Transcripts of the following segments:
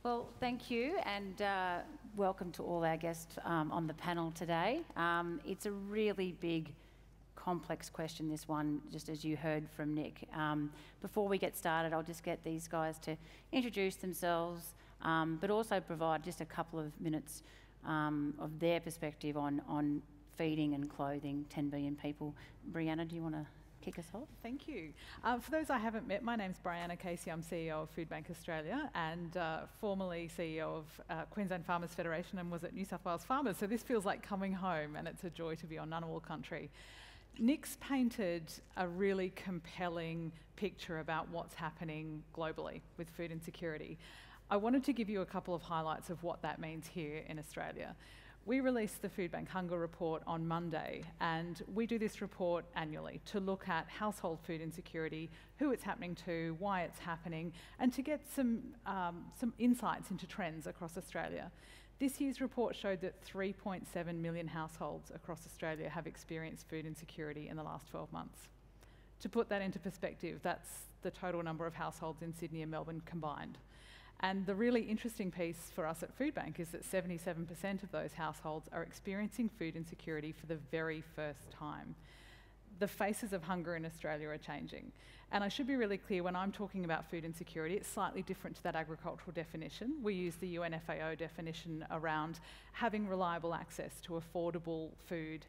Well, thank you, and welcome to all our guests on the panel today. It's a really big, complex question, this one, just as you heard from Nick. Before we get started, I'll just get these guys to introduce themselves, but also provide just a couple of minutes of their perspective on feeding and clothing 10 billion people. Brianna, do you want to kick us off? Thank you. For those I haven't met, my name's Brianna Casey. I'm CEO of Food Bank Australia and formerly CEO of Queensland Farmers Federation and was at New South Wales Farmers. So this feels like coming home, and it's a joy to be on Ngunnawal country. Nick's painted a really compelling picture about what's happening globally with food insecurity. I wanted to give you a couple of highlights of what that means here in Australia. We released the Food Bank Hunger Report on Monday, and we do this report annually to look at household food insecurity, who it's happening to, why it's happening, and to get some insights into trends across Australia. This year's report showed that 3.7 million households across Australia have experienced food insecurity in the last 12 months. To put that into perspective, that's the total number of households in Sydney and Melbourne combined. And the really interesting piece for us at Food Bank is that 77% of those households are experiencing food insecurity for the very first time. The faces of hunger in Australia are changing. And I should be really clear, when I'm talking about food insecurity, it's slightly different to that agricultural definition. We use the UN FAO definition around having reliable access to affordable food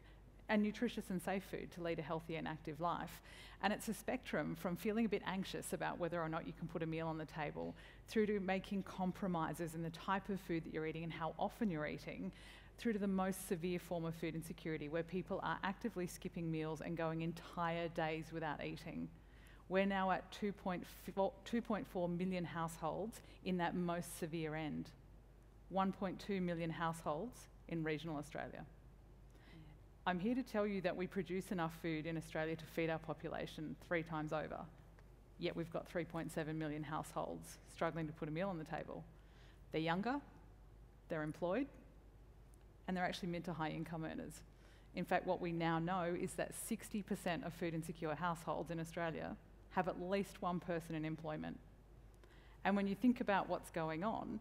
and nutritious and safe food to lead a healthy and active life. And it's a spectrum from feeling a bit anxious about whether or not you can put a meal on the table, through to making compromises in the type of food that you're eating and how often you're eating, through to the most severe form of food insecurity, where people are actively skipping meals and going entire days without eating. We're now at 2.4 million households in that most severe end, 1.2 million households in regional Australia. I'm here to tell you that we produce enough food in Australia to feed our population 3 times over, yet we've got 3.7 million households struggling to put a meal on the table. They're younger, they're employed, and they're actually mid to high income earners. In fact, what we now know is that 60% of food insecure households in Australia have at least one person in employment. And when you think about what's going on,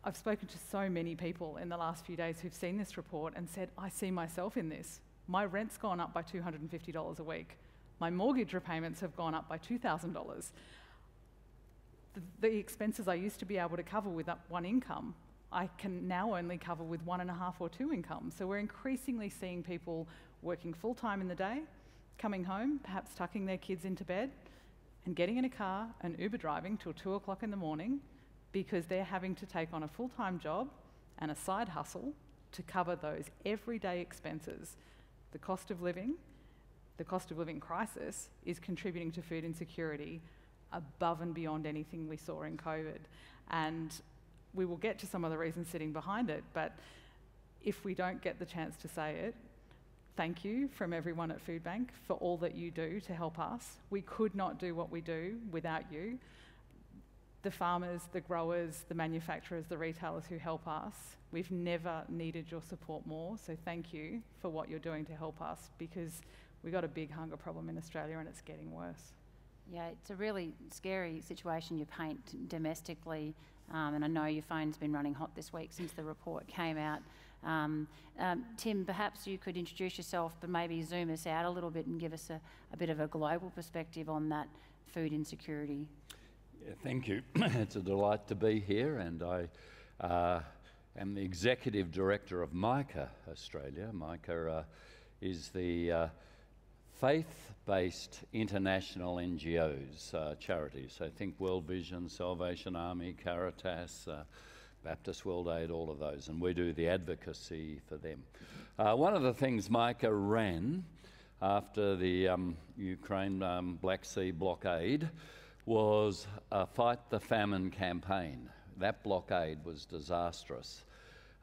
I've spoken to so many people in the last few days who've seen this report and said, I see myself in this. My rent's gone up by $250 a week. My mortgage repayments have gone up by $2,000. The expenses I used to be able to cover with one income, I can now only cover with 1.5 or 2 incomes. So we're increasingly seeing people working full-time in the day, coming home, perhaps tucking their kids into bed, and getting in a car and Uber driving till 2 o'clock in the morning, because they're having to take on a full-time job and a side hustle to cover those everyday expenses. The cost of living crisis is contributing to food insecurity above and beyond anything we saw in COVID. And we will get to some of the reasons sitting behind it, but if we don't get the chance to say it, thank you from everyone at Food Bank for all that you do to help us. We could not do what we do without you. The farmers, the growers, the manufacturers, the retailers who help us. We've never needed your support more, so thank you for what you're doing to help us, because we've got a big hunger problem in Australia and it's getting worse. Yeah, it's a really scary situation you paint domestically, and I know your phone's been running hot this week since the report came out. Tim, perhaps you could introduce yourself, but maybe zoom us out a little bit and give us a bit of a global perspective on that food insecurity. Yeah, thank you. It's a delight to be here, and I am the Executive Director of MICA Australia. MICA is the faith-based international NGOs, charities. So think World Vision, Salvation Army, Caritas, Baptist World Aid, all of those, and we do the advocacy for them. One of the things MICA ran after the Ukraine Black Sea blockade was a Fight the Famine campaign. That blockade was disastrous.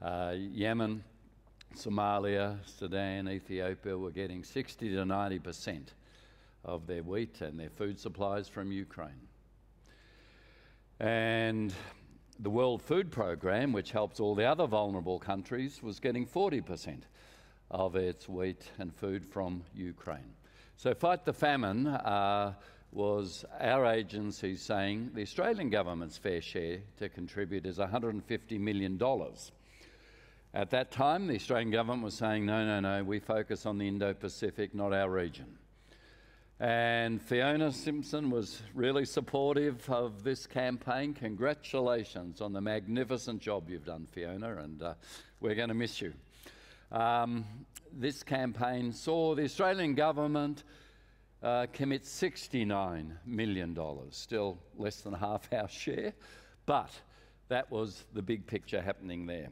Yemen, Somalia, Sudan, Ethiopia were getting 60 to 90% of their wheat and their food supplies from Ukraine. And the World Food Programme, which helps all the other vulnerable countries, was getting 40% of its wheat and food from Ukraine. So Fight the Famine was our agency saying the Australian government's fair share to contribute is $150 million. At that time, the Australian government was saying, no, we focus on the Indo-Pacific, not our region. And Fiona Simpson was really supportive of this campaign. Congratulations on the magnificent job you've done, Fiona, and we're going to miss you. This campaign saw the Australian government commit $69 million, still less than half our share, but that was the big picture happening there.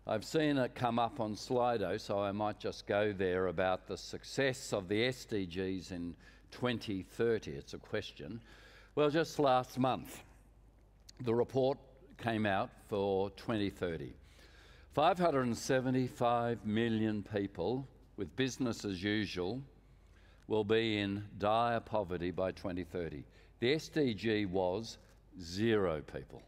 I've seen it come up on Slido, so I might just go there about the success of the SDGs in 2030. It's a question. Well, just last month, the report came out for 2030. 575 million people with business as usual will be in dire poverty by 2030. The SDG was 0 people.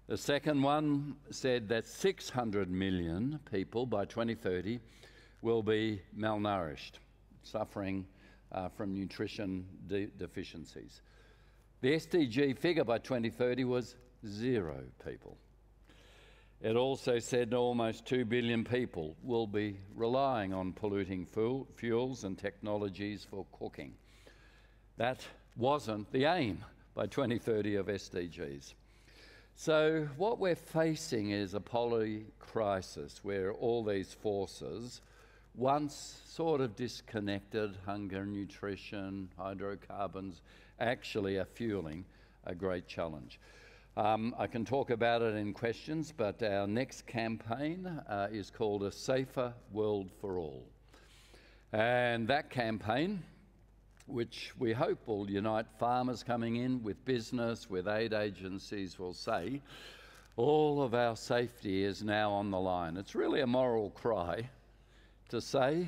The second one said that 600 million people by 2030 will be malnourished, suffering from nutrition deficiencies. The SDG figure by 2030 was 0 people. It also said almost 2 billion people will be relying on polluting fuels and technologies for cooking. That wasn't the aim by 2030 of SDGs. So what we're facing is a poly-crisis where all these forces, once sort of disconnected, hunger, nutrition, hydrocarbons, actually are fueling a great challenge. I can talk about it in questions, but our next campaign is called A Safer World for All. And that campaign, which we hope will unite farmers coming in with business, with aid agencies, will say, all of our safety is now on the line. It's really a moral cry to say,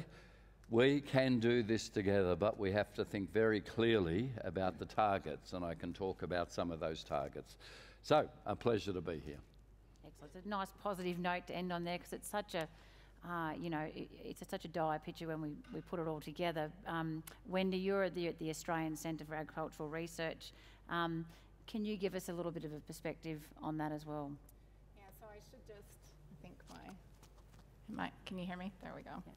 we can do this together, but we have to think very clearly about the targets, and I can talk about some of those targets. So, a pleasure to be here. Excellent. It's a nice positive note to end on there because it's such a, it's such a dire picture when we put it all together. Wendy, you're at the Australian Centre for Agricultural Research. Can you give us a little bit of a perspective on that as well? Yeah, so I should just, I think can you hear me? There we go. Yeah.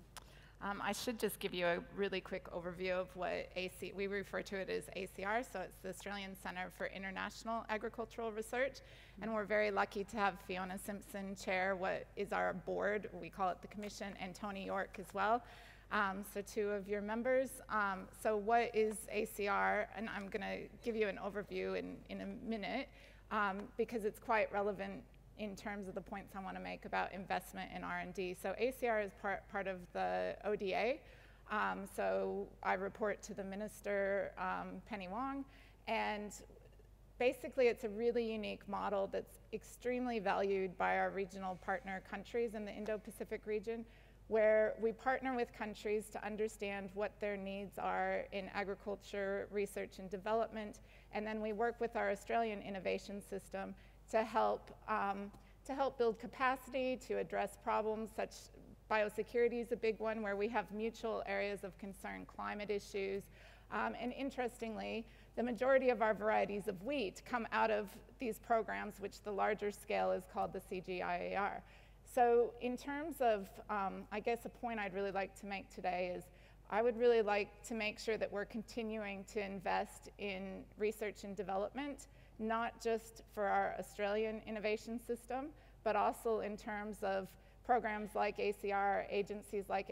I should just give you a really quick overview of what we refer to it as ACR, so it's the Australian Centre for International Agricultural Research, and we're very lucky to have Fiona Simpson chair what is our board, we call it the Commission, and Tony York as well. So 2 of your members. So what is ACR? And I'm going to give you an overview in a minute because it's quite relevant in terms of the points I want to make about investment in R&D. So ACR is part of the ODA. So I report to the Minister, Penny Wong, and basically it's a really unique model that's extremely valued by our regional partner countries in the Indo-Pacific region, where we partner with countries to understand what their needs are in agriculture, research and development, and then we work with our Australian innovation system to help build capacity to address problems such biosecurity is a big one where we have mutual areas of concern, climate issues, and interestingly, the majority of our varieties of wheat come out of these programs, which the larger scale is called the CGIAR. So in terms of, I guess a point I'd really like to make today is I would really like to make sure that we're continuing to invest in research and development, not just for our Australian innovation system, but also in terms of programs like ACR, agencies like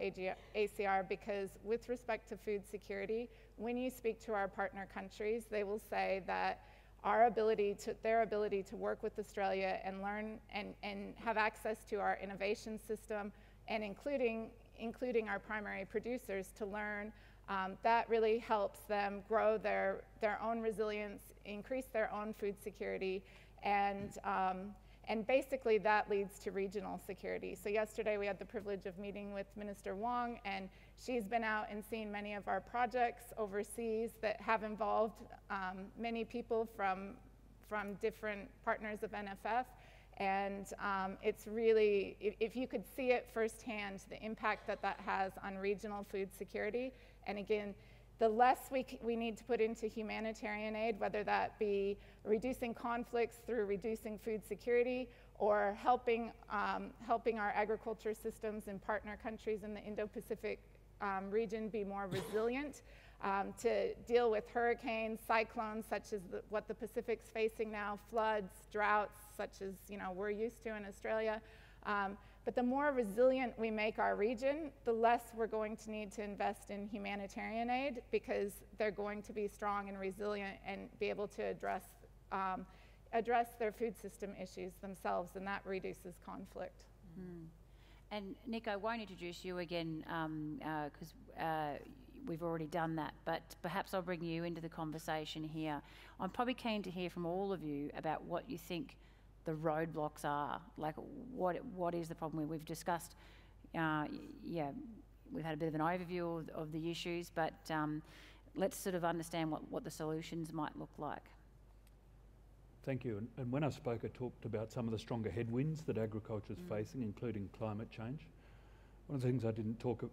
ACR, because with respect to food security, when you speak to our partner countries, they will say that their ability to work with Australia and learn and have access to our innovation system, and including our primary producers to learn, that really helps them grow their own resilience, increase their own food security, and basically that leads to regional security. So yesterday we had the privilege of meeting with Minister Wong, and she's been out and seen many of our projects overseas that have involved many people from different partners of NFF. And it's really, if you could see it firsthand, the impact that has on regional food security And again, the less we need to put into humanitarian aid, whether that be reducing conflicts through reducing food security or helping our agriculture systems in partner countries in the Indo-Pacific region be more resilient to deal with hurricanes, cyclones, such as what the Pacific's facing now, floods, droughts, such as we're used to in Australia. But the more resilient we make our region, the less we're going to need to invest in humanitarian aid, because they're going to be strong and resilient and be able to address their food system issues themselves, and that reduces conflict. Mm. And Nick, I won't introduce you again because we've already done that, but perhaps I'll bring you into the conversation here. I'm probably keen to hear from all of you about what you think the roadblocks are. Like, what is the problem? We've discussed, we've had a bit of an overview of the issues, but let's sort of understand what the solutions might look like. Thank you. And when I spoke, I talked about some of the stronger headwinds that agriculture is facing, including climate change. One of the things I didn't talk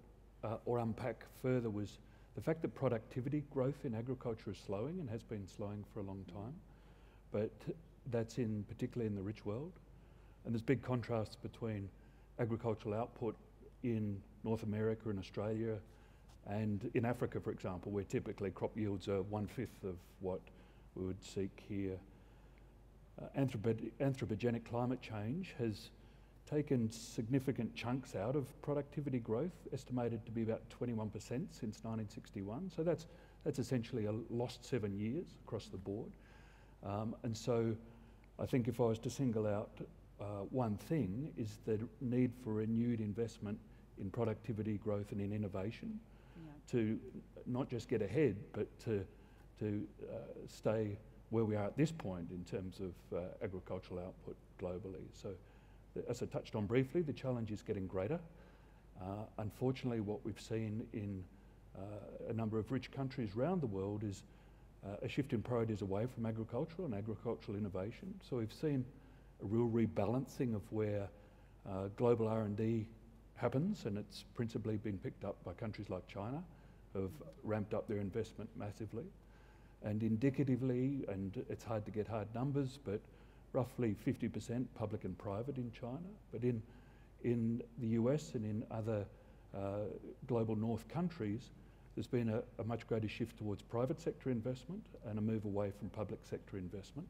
or unpack further was the fact that productivity growth in agriculture is slowing and has been slowing for a long time, but that's particularly in the rich world. And there's big contrasts between agricultural output in North America and Australia and in Africa, for example, where typically crop yields are 1/5 of what we would seek here. Anthropogenic climate change has taken significant chunks out of productivity growth, estimated to be about 21% since 1961. So that's essentially a lost 7 years across the board. And so I think if I was to single out one thing, is the need for renewed investment in productivity growth and in innovation to not just get ahead, but to stay where we are at this point in terms of agricultural output globally. So as I touched on briefly, the challenge is getting greater. Unfortunately, what we've seen in a number of rich countries around the world is a shift in priorities away from agricultural and agricultural innovation. So we've seen a real rebalancing of where global R&D happens, and it's principally been picked up by countries like China, who have ramped up their investment massively. And indicatively, and it's hard to get hard numbers, but roughly 50% public and private in China. But in the US and in other global north countries, there's been a much greater shift towards private sector investment and a move away from public sector investment.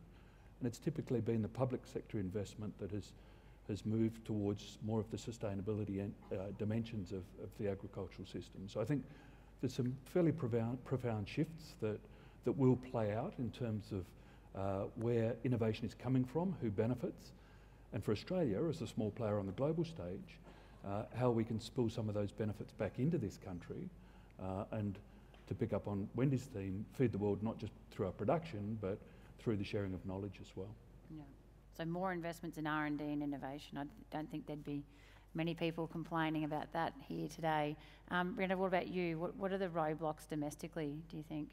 And it's typically been the public sector investment that has moved towards more of the sustainability and dimensions of the agricultural system. So I think there's some fairly profound shifts that will play out in terms of where innovation is coming from, who benefits, and for Australia as a small player on the global stage, how we can spill some of those benefits back into this country, and to pick up on Wendy's theme, feed the world not just through our production, but through the sharing of knowledge as well. Yeah. So more investments in R&D and innovation. I don't think there'd be many people complaining about that here today. Brianna, what about you? What are the roadblocks domestically, do you think?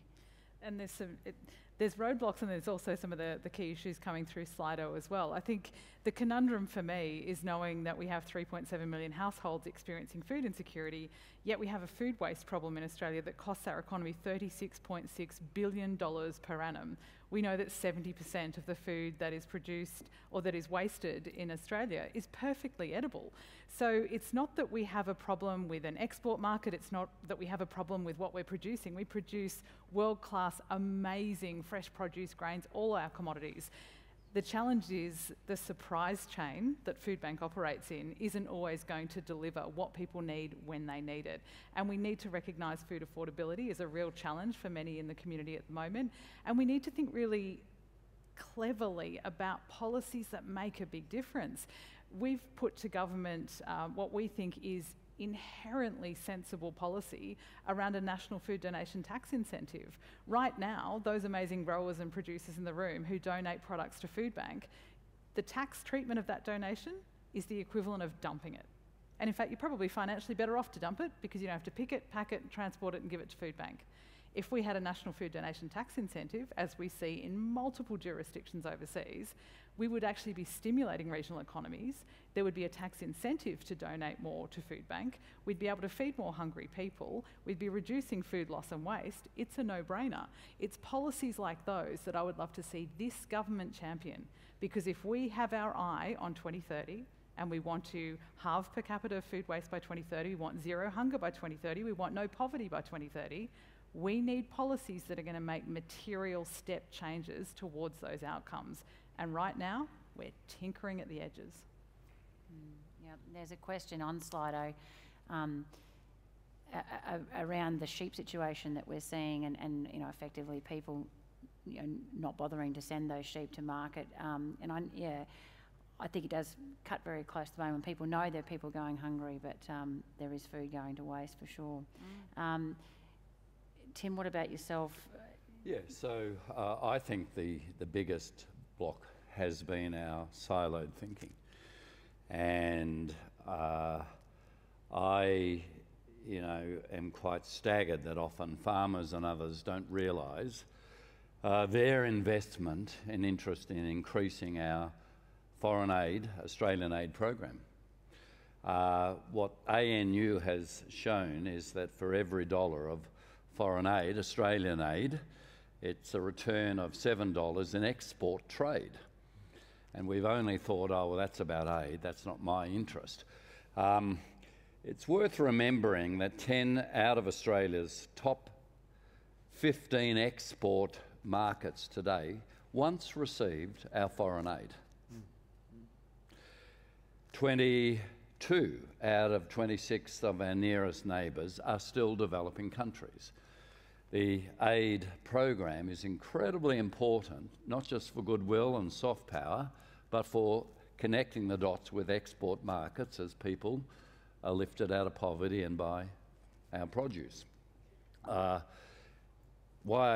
And there's roadblocks, and there's also some of the key issues coming through Slido as well. I think the conundrum for me is knowing that we have 3.7 million households experiencing food insecurity, yet we have a food waste problem in Australia that costs our economy $36.6 billion per annum. We know that 70% of the food that is produced or that is wasted in Australia is perfectly edible. So it's not that we have a problem with an export market, it's not that we have a problem with what we're producing. We produce world-class, amazing fresh produce, grains, all our commodities. The challenge is the surprise chain that Foodbank operates in isn't always going to deliver what people need when they need it. And we need to recognise food affordability as a real challenge for many in the community at the moment. And we need to think really cleverly about policies that make a big difference. We've put to government what we think is inherently sensible policy around a national food donation tax incentive. Right now, those amazing growers and producers in the room who donate products to Foodbank, the tax treatment of that donation is the equivalent of dumping it. And in fact, you're probably financially better off to dump it because you don't have to pick it, pack it, transport it and give it to Foodbank. If we had a national food donation tax incentive, as we see in multiple jurisdictions overseas, we would actually be stimulating regional economies. There would be a tax incentive to donate more to food bank. We'd be able to feed more hungry people. We'd be reducing food loss and waste. It's a no-brainer. It's policies like those that I would love to see this government champion, because if we have our eye on 2030 and we want to halve per capita food waste by 2030, we want zero hunger by 2030, we want no poverty by 2030, we need policies that are going to make material step changes towards those outcomes. And right now, we're tinkering at the edges. Yeah, there's a question on Slido around the sheep situation that we're seeing, and you know, effectively people, you know, not bothering to send those sheep to market. I think it does cut very close to the bone when people know there are people going hungry, but there is food going to waste for sure. Tim, what about yourself? Yeah, so I think the biggest block has been our siloed thinking. And I, you know, am quite staggered that often farmers and others don't realise their investment and interest in increasing our foreign aid, Australian aid program. What ANU has shown is that for every $1 of foreign aid, Australian aid, it's a return of $7 in export trade. And we've only thought, oh, well, that's about aid, that's not my interest. It's worth remembering that 10 out of Australia's top 15 export markets today once received our foreign aid. 22 out of 26 of our nearest neighbours are still developing countries. The aid program is incredibly important, not just for goodwill and soft power, but for connecting the dots with export markets as people are lifted out of poverty and buy our produce. Why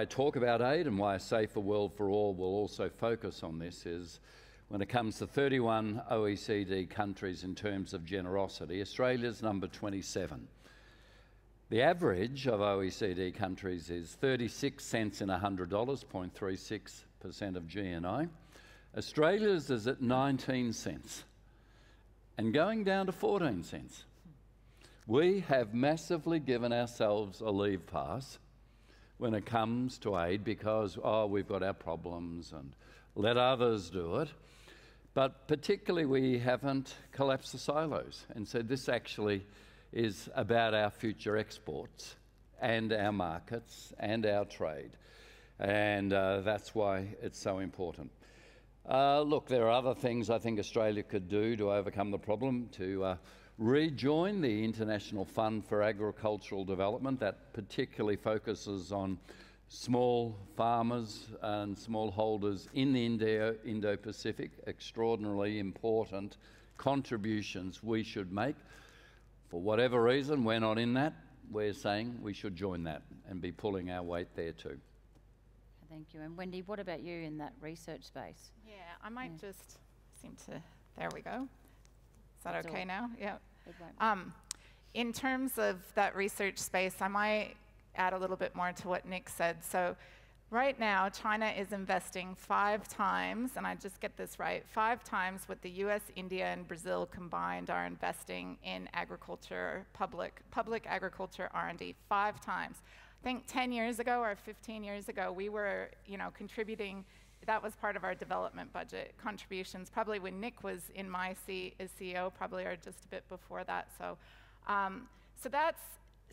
I talk about aid and why a safer world for all will also focus on this is when it comes to 31 OECD countries in terms of generosity, Australia's number 27. The average of OECD countries is 36 cents in $100, 0.36% of GNI. Australia's is at 19 cents and going down to 14 cents. We have massively given ourselves a leave pass when it comes to aid because, oh, we've got our problems and let others do it. But particularly we haven't collapsed the silos and said this actually is about our future exports and our markets and our trade. And that's why it's so important. Look, there are other things I think Australia could do to overcome the problem, to rejoin the International Fund for Agricultural Development that particularly focuses on small farmers and smallholders in the Indo-Pacific. Extraordinarily important contributions we should make. For whatever reason, we're not in that. We're saying we should join that and be pulling our weight there too. Thank you. And Wendy, what about you in that research space? Yeah, I might just seem to, there we go. Is that That's okay all. now? Yeah. It won't. In terms of that research space, I might add a little bit more to what Nick said. So right now, China is investing 5 times, and I just get this right, 5 times what the US, India, and Brazil combined are investing in agriculture, public agriculture R&D, 5 times. I think 10 years ago or 15 years ago, we were, you know, contributing, that was part of our development budget contributions, probably when Nick was in my seat as CEO, probably or just a bit before that. So,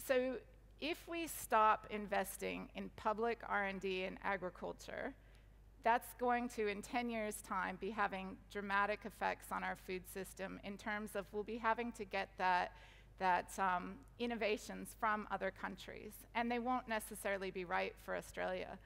so if we stop investing in public R&D in agriculture, that's going to, in 10 years' time, be having dramatic effects on our food system in terms of we'll be having to get that innovations from other countries, and they won't necessarily be right for Australia.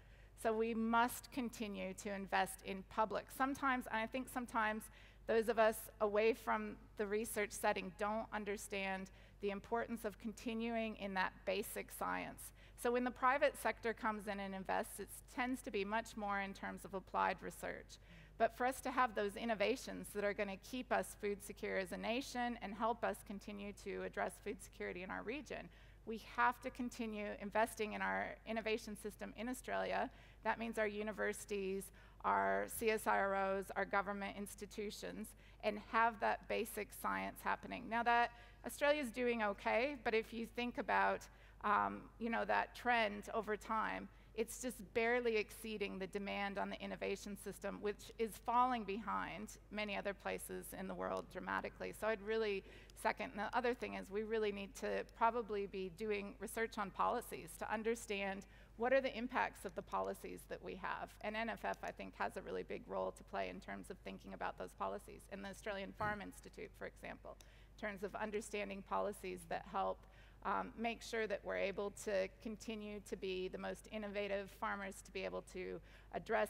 So we must continue to invest in public. Sometimes, and I think sometimes those of us away from the research setting don't understand the importance of continuing in that basic science. So when the private sector comes in and invests, it tends to be much more in terms of applied research. But for us to have those innovations that are going to keep us food secure as a nation and help us continue to address food security in our region, we have to continue investing in our innovation system in Australia. That means our universities, our CSIROs, our government institutions, and have that basic science happening. Now that Australia's doing okay, but if you think about that trend over time, it's just barely exceeding the demand on the innovation system, which is falling behind many other places in the world dramatically. So I'd really second. And the other thing is we really need to probably be doing research on policies to understand what are the impacts of the policies that we have. And NFF, I think, has a really big role to play in terms of thinking about those policies. And the Australian Farm Institute, for example, in terms of understanding policies that help make sure that we're able to continue to be the most innovative farmers, to be able to address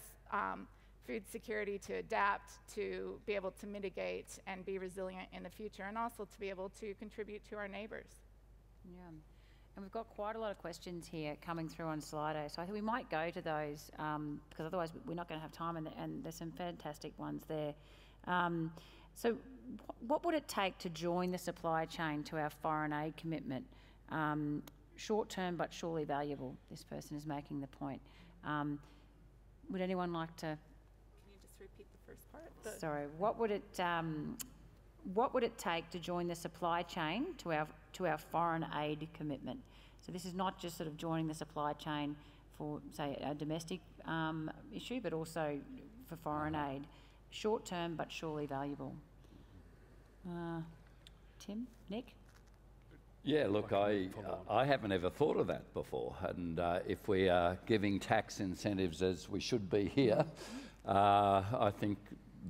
food security, to adapt, to be able to mitigate and be resilient in the future, and also to be able to contribute to our neighbors. Yeah. And we've got quite a lot of questions here coming through on Slido, so I think we might go to those because otherwise we're not going to have time, and there's some fantastic ones there. So what would it take to join the supply chain to our foreign aid commitment? Short term but surely valuable, this person is making the point. Would anyone like to? Can you just repeat the first part? Sorry, what would it take to join the supply chain to our foreign aid commitment? So this is not just sort of joining the supply chain for, say, a domestic issue, but also for foreign aid. Short term but surely valuable. Tim, Nick? Yeah, look, I haven't ever thought of that before, and if we are giving tax incentives as we should be here, I think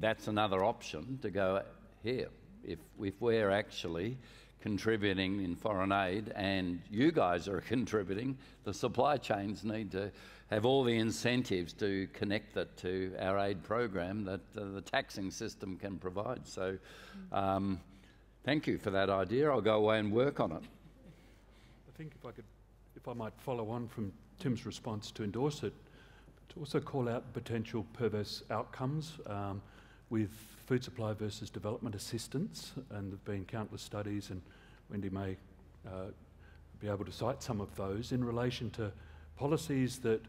that's another option to go here. If we're actually contributing in foreign aid and you guys are contributing, the supply chains need to have all the incentives to connect that to our aid program that the taxing system can provide. So thank you for that idea. I'll go away and work on it. I think if I might follow on from Tim's response to endorse it, to also call out potential perverse outcomes with food supply versus development assistance, and there have been countless studies, and Wendy may be able to cite some of those in relation to policies that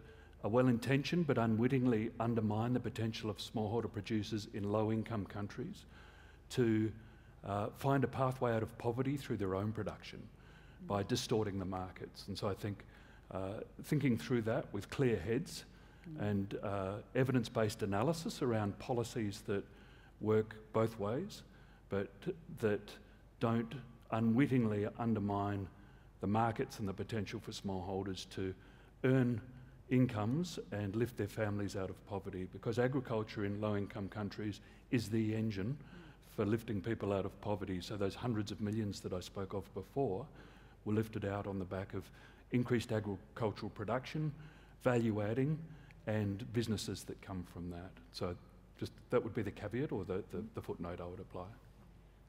are well-intentioned but unwittingly undermine the potential of smallholder producers in low-income countries to find a pathway out of poverty through their own production by distorting the markets. And so I think thinking through that with clear heads and evidence-based analysis around policies that work both ways, but that don't unwittingly undermine the markets and the potential for smallholders to earn incomes and lift their families out of poverty, because agriculture in low-income countries is the engine for lifting people out of poverty. So those hundreds of millions that I spoke of before were lifted out on the back of increased agricultural production, value adding, and businesses that come from that. So just that would be the caveat or the footnote I would apply.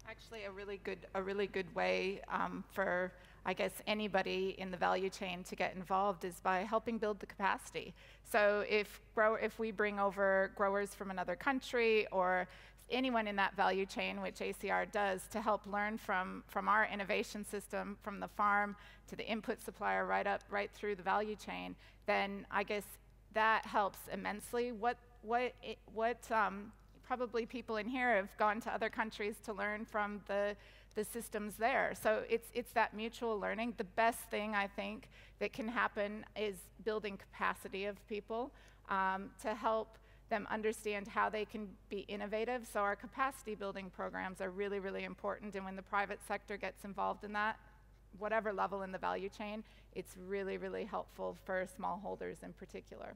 Actually, a really good way for, I guess, anybody in the value chain to get involved is by helping build the capacity. So if we bring over growers from another country or anyone in that value chain, which ACR does, to help learn from our innovation system, from the farm to the input supplier right through the value chain, then I guess that helps immensely. Probably people in here have gone to other countries to learn from the systems there. So it's that mutual learning. The best thing I think that can happen is building capacity of people to help them understand how they can be innovative. So our capacity building programs are really, really important. And when the private sector gets involved in that, whatever level in the value chain, it's really, really helpful for smallholders in particular.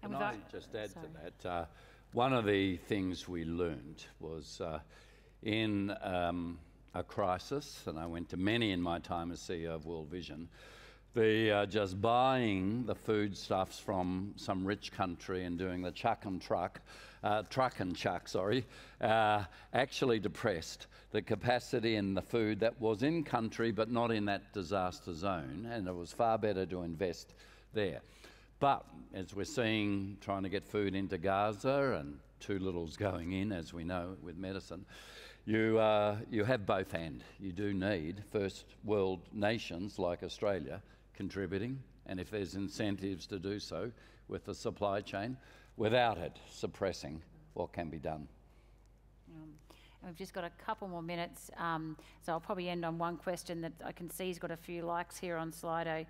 Can I just add to that? One of the things we learned was in a crisis, and I went to many in my time as CEO of World Vision, just buying the foodstuffs from some rich country and doing the truck and chuck, actually depressed the capacity in the food that was in country but not in that disaster zone, and it was far better to invest there. But as we're seeing, trying to get food into Gaza and too little's going in, as we know, with medicine, You have both and. You do need first world nations like Australia contributing, and if there's incentives to do so with the supply chain, without it suppressing what can be done. And we've just got a couple more minutes, so I'll probably end on one question that I can see has got a few likes here on Slido.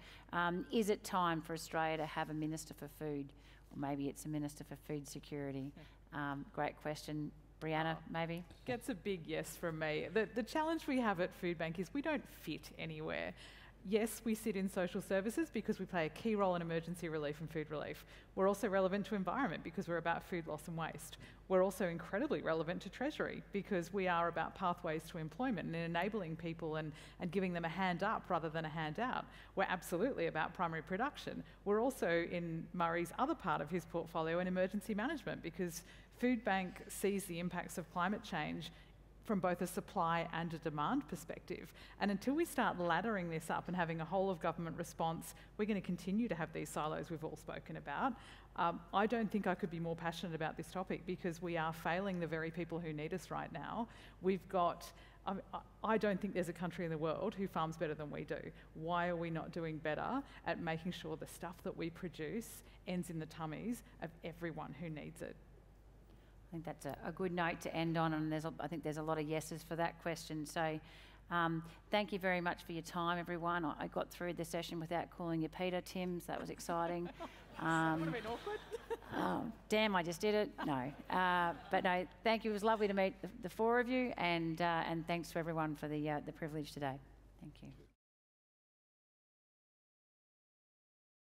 Is it time for Australia to have a Minister for Food? Or maybe it's a Minister for Food Security. Great question. Brianna, maybe? Gets a big yes from me. The challenge we have at Food Bank is we don't fit anywhere. Yes, we sit in social services because we play a key role in emergency relief and food relief. We're also relevant to environment because we're about food loss and waste. We're also incredibly relevant to Treasury because we are about pathways to employment and enabling people and giving them a hand up rather than a hand out. We're absolutely about primary production. We're also, in Murray's other part of his portfolio, in emergency management because Food Bank sees the impacts of climate change from both a supply and a demand perspective. And until we start laddering this up and having a whole of government response, we're going to continue to have these silos we've all spoken about. I don't think I could be more passionate about this topic because we are failing the very people who need us right now. We've got, I don't think there's a country in the world who farms better than we do. Why are we not doing better at making sure the stuff that we produce ends in the tummies of everyone who needs it? I think that's a good note to end on, and I think there's a lot of yeses for that question. So thank you very much for your time, everyone. I got through the session without calling you Peter, Tim, so that was exciting. That would have been awkward. Oh, damn, I just did it. No. But no, thank you. It was lovely to meet the four of you, and thanks to everyone for the privilege today. Thank you.